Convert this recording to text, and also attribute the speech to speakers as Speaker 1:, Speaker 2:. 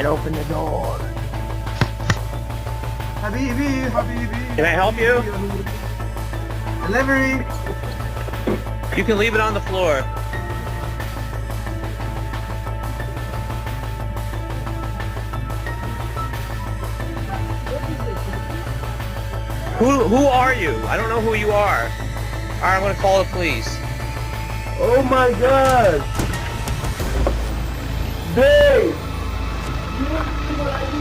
Speaker 1: open the door.
Speaker 2: Habibi, Habibi.
Speaker 3: Can I help you?
Speaker 2: Delivery.
Speaker 3: You can leave it on the floor. Who are you? I don't know who you are. Alright, I'm gonna call the police.
Speaker 1: Oh my god! Dave! You want to see what I